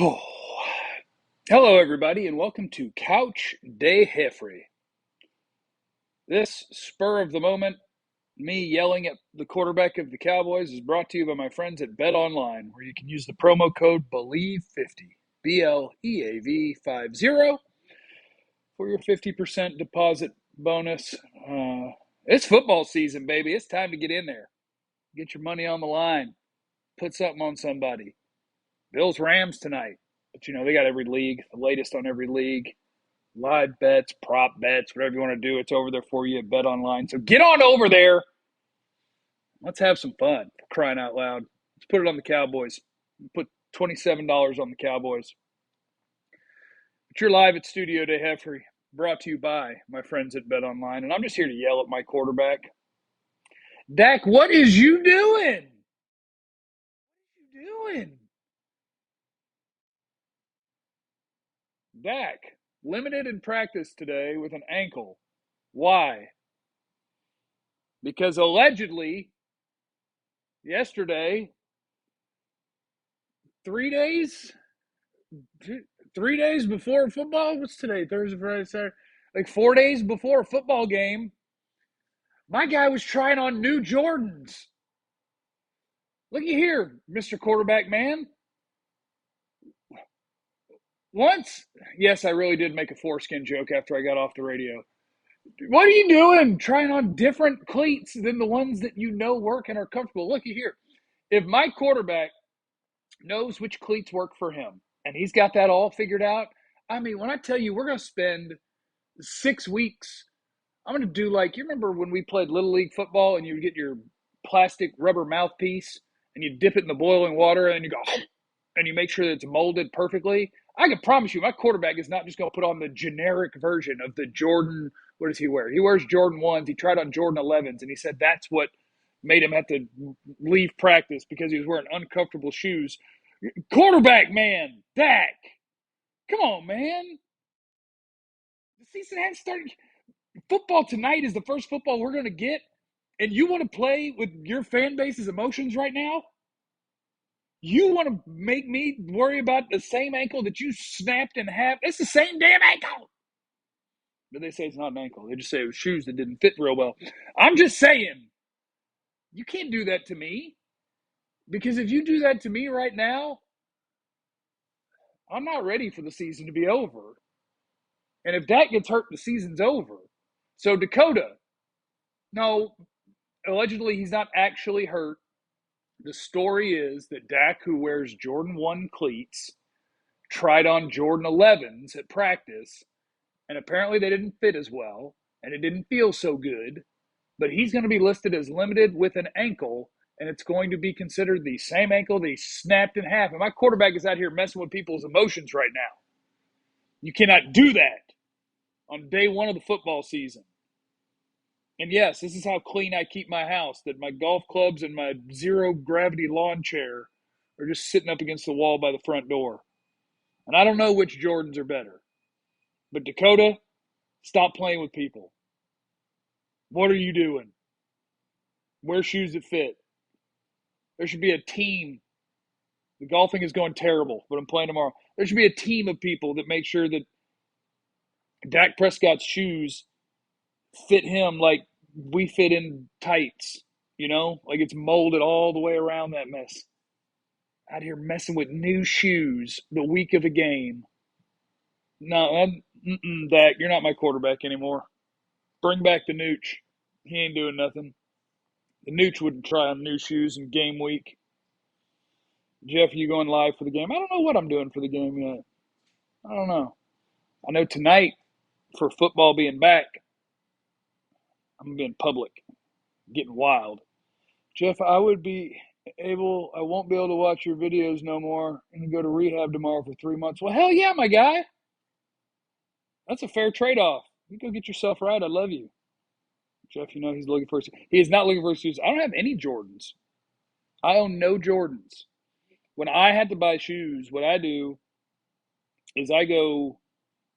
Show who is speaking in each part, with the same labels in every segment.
Speaker 1: Oh, hello, everybody, and welcome to Couch Day Heffrey. This spur of the moment, me yelling at the quarterback of the Cowboys, is brought to you by my friends at Bet Online, where you can use the promo code BELIEVE50, BLEAV50, for your 50% deposit bonus. It's football season, baby. It's time to get in there. Get your money on the line. Put something on somebody. Bills Rams tonight. But they got every league, the latest on every league. Live bets, prop bets, whatever you want to do, it's over there for you at Bet Online. So get on over there. Let's have some fun, for crying out loud. Let's put it on the Cowboys. Put $27 on the Cowboys. But you're live at Studio Day Heffrey, brought to you by my friends at Bet Online. And I'm just here to yell at my quarterback. Dak, what is you doing? What are you doing? Dak, limited in practice today with an ankle. Why? Because allegedly, yesterday, 3 days, 3 days before football. What's today? Thursday, Friday, Saturday. Like 4 days before a football game, my guy was trying on new Jordans. Looky here, Mr. Quarterback Man. Once, yes, I really did make a foreskin joke after I got off the radio. What are you doing? Trying on different cleats than the ones that you know work and are comfortable. Looky here. If my quarterback knows which cleats work for him and he's got that all figured out, I mean, when I tell you we're going to spend 6 weeks, I'm going to do you remember when we played Little League football and you would get your plastic rubber mouthpiece and you dip it in the boiling water and you go, and you make sure that it's molded perfectly? I can promise you my quarterback is not just going to put on the generic version of the Jordan. What does he wear? He wears Jordan 1s. He tried on Jordan 11s, and he said that's what made him have to leave practice because he was wearing uncomfortable shoes. Quarterback, man, Dak. Come on, man. The season hasn't started. Football tonight is the first football we're going to get, and you want to play with your fan base's emotions right now? You want to make me worry about the same ankle that you snapped in half? It's the same damn ankle. But they say it's not an ankle. They just say it was shoes that didn't fit real well. I'm just saying, you can't do that to me. Because if you do that to me right now, I'm not ready for the season to be over. And if Dak gets hurt, the season's over. So Dakota, no, allegedly he's not actually hurt. The story is that Dak, who wears Jordan 1 cleats, tried on Jordan 11s at practice, and apparently they didn't fit as well, and it didn't feel so good. But he's going to be listed as limited with an ankle, and it's going to be considered the same ankle that he snapped in half. And my quarterback is out here messing with people's emotions right now. You cannot do that on day one of the football season. And yes, this is how clean I keep my house, that my golf clubs and my zero-gravity lawn chair are just sitting up against the wall by the front door. And I don't know which Jordans are better. But Dakota, stop playing with people. What are you doing? Wear shoes that fit. There should be a team. The golfing is going terrible, but I'm playing tomorrow. There should be a team of people that make sure that Dak Prescott's shoes fit him like we fit in tights, like it's molded all the way around that mess. Out here messing with new shoes the week of a game. No, Dak, you're not my quarterback anymore. Bring back the Nooch. He ain't doing nothing. The Nooch wouldn't try on new shoes in game week. Jeff, you going live for the game? I don't know what I'm doing for the game yet. I don't know. I know tonight, for football being back, I'm going to be in public, getting wild. Jeff, I won't be able to watch your videos no more and go to rehab tomorrow for 3 months. Well, hell yeah, my guy. That's a fair trade-off. You go get yourself right. I love you. Jeff, he's looking for he is not looking for shoes. I don't have any Jordans. I own no Jordans. When I had to buy shoes, what I do is I go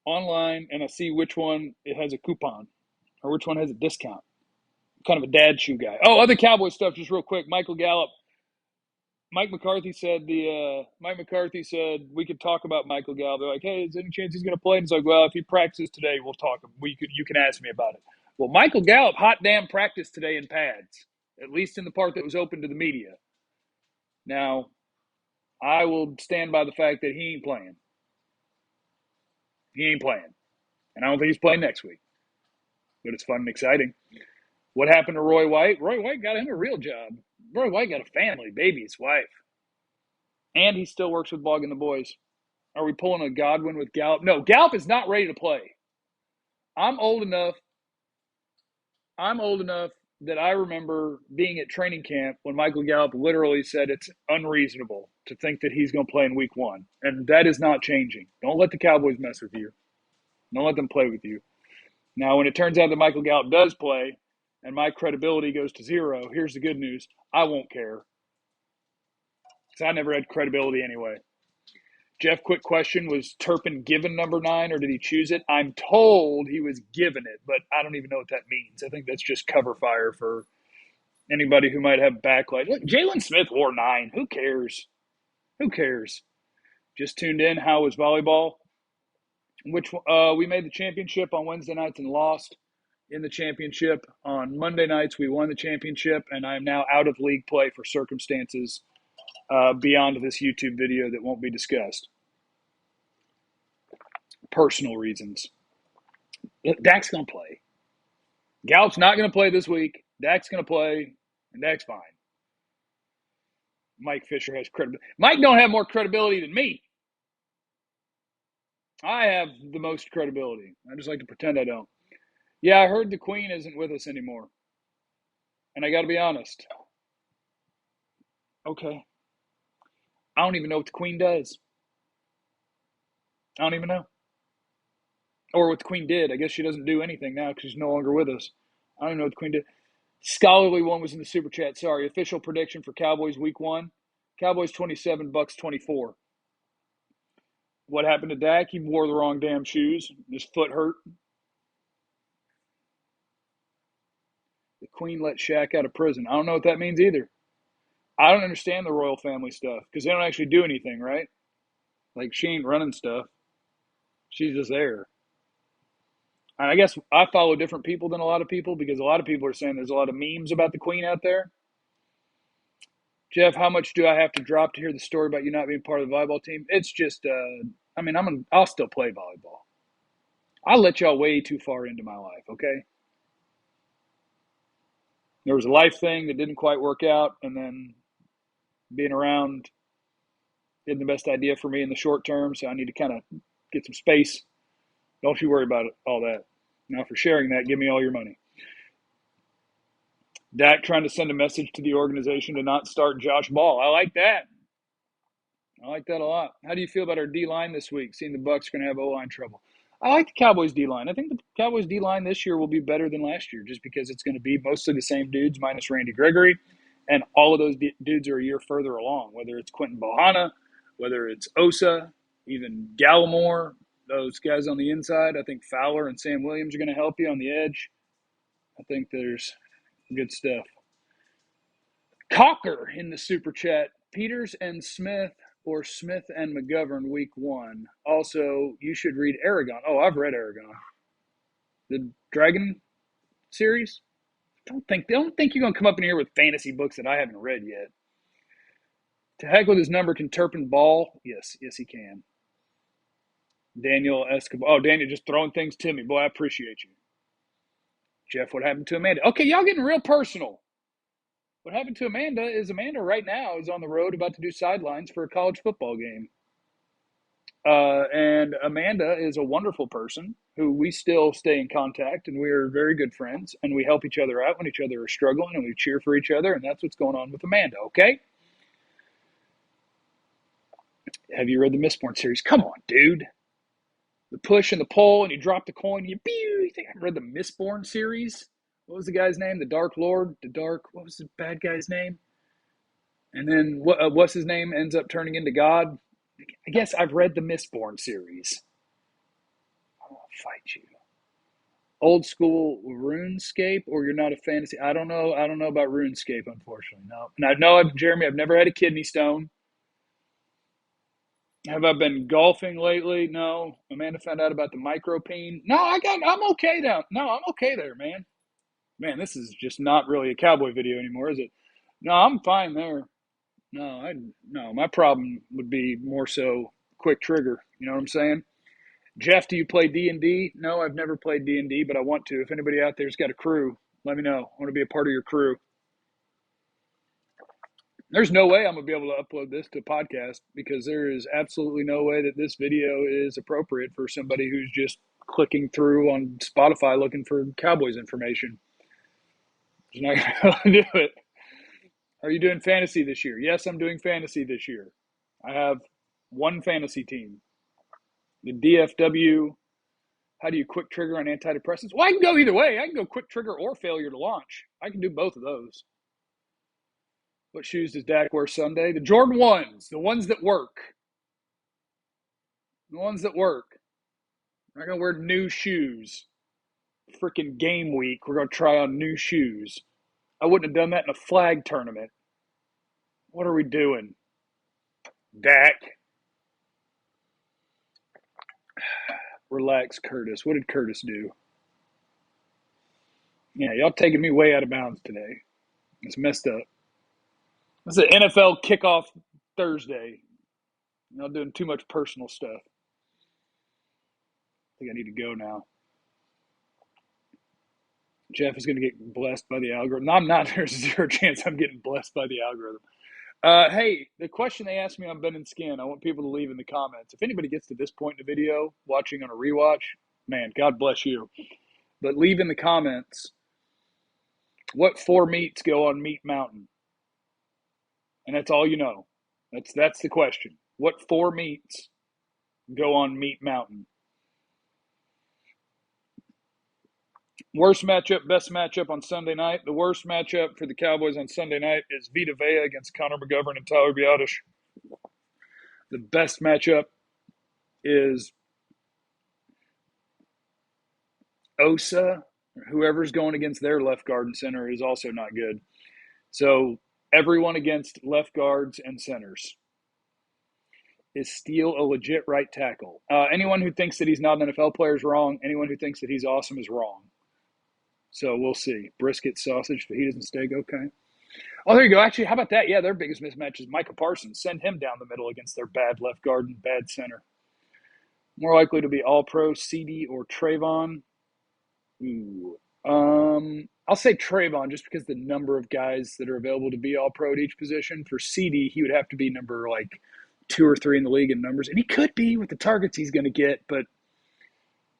Speaker 1: online and I see which one it has a coupon or which one has a discount. I'm kind of a dad shoe guy. Oh, other Cowboy stuff, just real quick. Michael Gallup Mike McCarthy said we could talk about Michael Gallup. They're like, hey, is there any chance he's going to play? And it's like, well, if he practices today, we'll talk. You can ask me about it. Well, Michael Gallup hot damn practiced today in pads, at least in the part that was open to the media. Now, I will stand by the fact that he ain't playing. He ain't playing, and I don't think he's playing next week. But it's fun and exciting. What happened to Roy White? Roy White got him a real job. Roy White got a family, baby's wife. And he still works with Bog and the boys. Are we pulling a Godwin with Gallup? No, Gallup is not ready to play. I'm old enough that I remember being at training camp when Michael Gallup literally said it's unreasonable to think that he's going to play in week 1. And that is not changing. Don't let the Cowboys mess with you. Don't let them play with you. Now, when it turns out that Michael Gallup does play and my credibility goes to 0, here's the good news. I won't care. Because I never had credibility anyway. Jeff, quick question. Was Turpin given number 9 or did he choose it? I'm told he was given it, but I don't even know what that means. I think that's just cover fire for anybody who might have backlight. Look, Jalen Smith wore 9. Who cares? Who cares? Just tuned in. How was volleyball? We made the championship on Wednesday nights and lost in the championship. On Monday nights, we won the championship, and I am now out of league play for circumstances beyond this YouTube video that won't be discussed. Personal reasons. Dak's going to play. Gallup's not going to play this week. Dak's going to play, and Dak's fine. Mike Fisher has credibility. Mike don't have more credibility than me. I have the most credibility. I just like to pretend I don't. Yeah, I heard the Queen isn't with us anymore. And I got to be honest. Okay. I don't even know what the Queen does. I don't even know. Or what the Queen did. I guess she doesn't do anything now because she's no longer with us. I don't even know what the Queen did. Scholarly one was in the super chat. Sorry. Official prediction for Cowboys week 1. Cowboys 27, Bucks 24. What happened to Dak? He wore the wrong damn shoes. His foot hurt. The Queen let Shaq out of prison. I don't know what that means either. I don't understand the royal family stuff because they don't actually do anything, right? Like, she ain't running stuff. She's just there. And I guess I follow different people than a lot of people because a lot of people are saying there's a lot of memes about the Queen out there. Jeff, how much do I have to drop to hear the story about you not being part of the volleyball team? It's just, I'll still play volleyball. I let y'all way too far into my life, okay? There was a life thing that didn't quite work out, and then being around isn't the best idea for me in the short term, so I need to kind of get some space. Don't you worry about it, all that. Now, for sharing that, give me all your money. Dak trying to send a message to the organization to not start Josh Ball. I like that. I like that a lot. How do you feel about our D-line this week, seeing the Bucs are going to have O-line trouble? I like the Cowboys D-line. I think the Cowboys D-line this year will be better than last year just because it's going to be mostly the same dudes minus Randy Gregory, and all of those dudes are a year further along, whether it's Quentin Bohanna, whether it's Osa, even Gallimore, those guys on the inside. I think Fowler and Sam Williams are going to help you on the edge. I think there's good stuff. Cocker in the super chat. Peters and Smith or Smith and McGovern week 1. Also, you should read Aragon. Oh, I've read Aragon. The Dragon series. Don't think you're going to come up in here with fantasy books that I haven't read yet. To heck with his number, can Turpin ball? Yes, he can. Daniel Escobar. Oh, Daniel just throwing things to me. Boy, I appreciate you. Jeff, what happened to Amanda? Okay, y'all getting real personal. What happened to Amanda is Amanda right now is on the road about to do sidelines for a college football game. And Amanda is a wonderful person who we still stay in contact, and we are very good friends, and we help each other out when each other are struggling, and we cheer for each other, and that's what's going on with Amanda, okay? Have you read the Mistborn series? Come on, dude. The push and the pull, and you drop the coin, you think I read the Mistborn series? What was the guy's name? The Dark Lord? What was the bad guy's name? And then what's his name ends up turning into God? I guess I've read the Mistborn series. I'll fight you. Old school RuneScape, or you're not a fantasy? I don't know. I don't know about RuneScape, unfortunately. No. And I know, Jeremy, I've never had a kidney stone. Have I been golfing lately? No. Amanda found out about the micropene. No, I'm okay now. No, I'm okay there, man. Man, this is just not really a cowboy video anymore, is it? No, I'm fine there. No, my problem would be more so quick trigger. You know what I'm saying? Jeff, do you play D&D? No, I've never played D&D, but I want to. If anybody out there's got a crew, let me know. I want to be a part of your crew. There's no way I'm going to be able to upload this to a podcast because there is absolutely no way that this video is appropriate for somebody who's just clicking through on Spotify looking for Cowboys information. Just not going to do it. Are you doing fantasy this year? Yes, I'm doing fantasy this year. I have one fantasy team. The DFW. How do you quick trigger on antidepressants? Well, I can go either way. I can go quick trigger or failure to launch. I can do both of those. What shoes does Dak wear Sunday? The Jordan 1s, the ones that work. The ones that work. We're not going to wear new shoes. Freaking game week, we're going to try on new shoes. I wouldn't have done that in a flag tournament. What are we doing? Dak. Relax, Curtis. What did Curtis do? Yeah, y'all taking me way out of bounds today. It's messed up. This is an NFL kickoff Thursday. Y'all doing too much personal stuff. I think I need to go now. Jeff is going to get blessed by the algorithm. No, I'm not. There's zero chance I'm getting blessed by the algorithm. Hey, the question they asked me on Ben and Skin, I want people to leave in the comments. If anybody gets to this point in the video, watching on a rewatch, man, God bless you. But leave in the comments what 4 meats go on Meat Mountain. And that's all you know. That's the question. What 4 meats go on Meat Mountain? Worst matchup, best matchup on Sunday night. The worst matchup for the Cowboys on Sunday night is Vita Vea against Connor McGovern and Tyler Biadasz. The best matchup is Osa. Whoever's going against their left guard and center is also not good. So everyone against left guards and centers. Is Steele a legit right tackle? Anyone who thinks that he's not an NFL player is wrong. Anyone who thinks that he's awesome is wrong. So we'll see. Brisket, sausage, fajitas, and steak. Okay. Oh, there you go. Actually, how about that? Yeah, their biggest mismatch is Michael Parsons. Send him down the middle against their bad left guard and bad center. More likely to be All-Pro, CD, or Trayvon. Ooh. I'll say Trayvon just because the number of guys that are available to be All-Pro at each position. For CD, he would have to be number like 2 or 3 in the league in numbers, and he could be with the targets he's going to get, but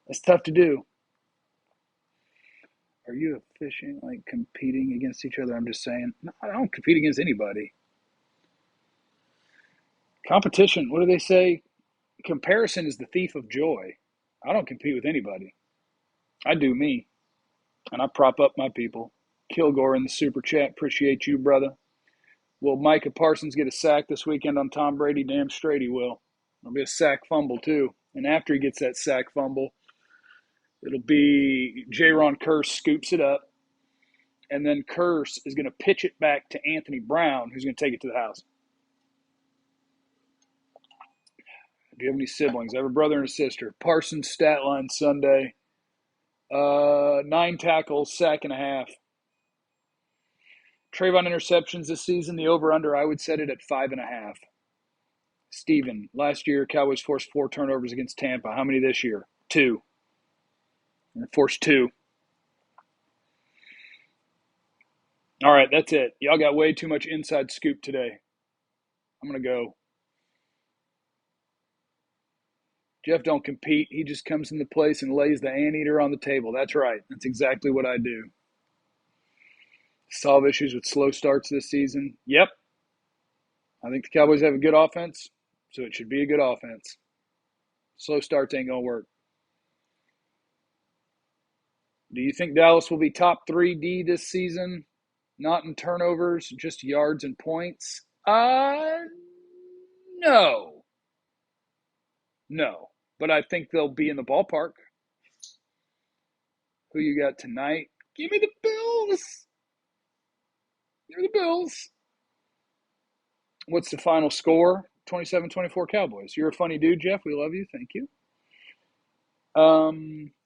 Speaker 1: that's tough to do. Are you efficient, like competing against each other? I'm just saying. No, I don't compete against anybody. Competition, what do they say? Comparison is the thief of joy. I don't compete with anybody. I do me, and I prop up my people. Kilgore in the super chat. Appreciate you, brother. Will Micah Parsons get a sack this weekend on Tom Brady? Damn straight he will. There'll be a sack fumble, too. And after he gets that sack fumble, it'll be Jaron Curse scoops it up, and then Curse is going to pitch it back to Anthony Brown, who's going to take it to the house. Do you have any siblings? I have a brother and a sister. Parsons stat line Sunday. 9 tackles, sack and a half. Trayvon interceptions this season, the over-under, I would set it at 5.5. Steven, last year, Cowboys forced 4 turnovers against Tampa. How many this year? 2. And forced 2. All right, that's it. Y'all got way too much inside scoop today. I'm going to go. Jeff don't compete. He just comes into place and lays the anteater on the table. That's right. That's exactly what I do. Solve issues with slow starts this season. Yep. I think the Cowboys have a good offense, so it should be a good offense. Slow starts ain't going to work. Do you think Dallas will be top 3D this season? Not in turnovers, just yards and points? No. No. But I think they'll be in the ballpark. Who you got tonight? Give me the Bills. Give me the Bills. What's the final score? 27-24 Cowboys. You're a funny dude, Jeff. We love you. Thank you.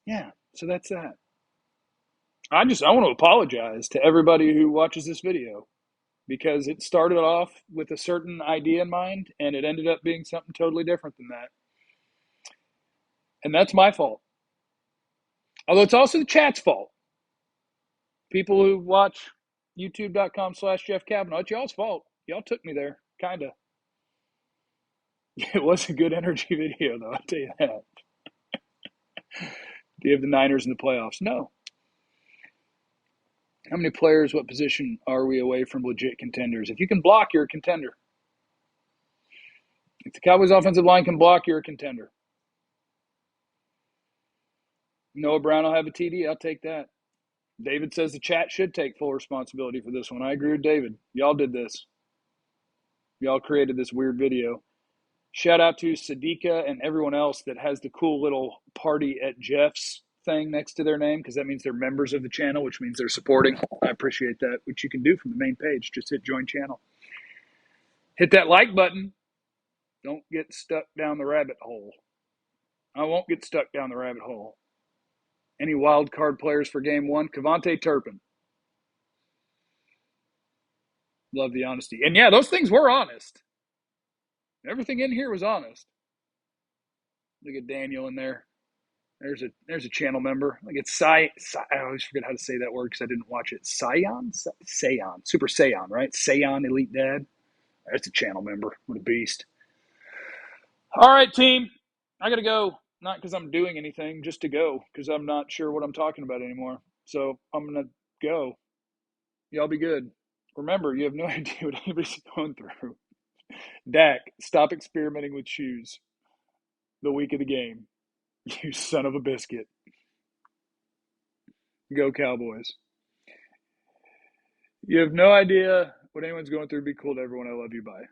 Speaker 1: Yeah, so that's that. I want to apologize to everybody who watches this video because it started off with a certain idea in mind and it ended up being something totally different than that. And that's my fault. Although it's also the chat's fault. People who watch youtube.com/Jeff Cavanaugh, it's y'all's fault. Y'all took me there, kind of. It was a good energy video, though, I'll tell you that. Do you have the Niners in the playoffs? No. How many players, what position are we away from legit contenders? If you can block, you're a contender. If the Cowboys offensive line can block, you're a contender. Noah Brown will have a TD. I'll take that. David says the chat should take full responsibility for this one. I agree with David. Y'all did this. Y'all created this weird video. Shout out to Sadika and everyone else that has the cool little party at Jeff's thing next to their name, because that means they're members of the channel, which means they're supporting. I appreciate that, which you can do from the main page. Just hit join channel. Hit that like button. Don't get stuck down the rabbit hole. I won't get stuck down the rabbit hole. Any wild card players for game one? Cavante Turpin. Love the honesty. And yeah, those things were honest. Everything in here was honest. Look at Daniel in there. There's a channel member. Like it's I always forget how to say that word because I didn't watch it. Saiyan? Super Saiyan, right? Saiyan Elite Dad. That's a channel member. What a beast. All right, team. I got to go. Not because I'm doing anything, just to go because I'm not sure what I'm talking about anymore. So I'm going to go. Y'all be good. Remember, you have no idea what anybody's going through. Dak, stop experimenting with shoes the week of the game. You son of a biscuit. Go Cowboys. You have no idea what anyone's going through. Be cool to everyone. I love you. Bye.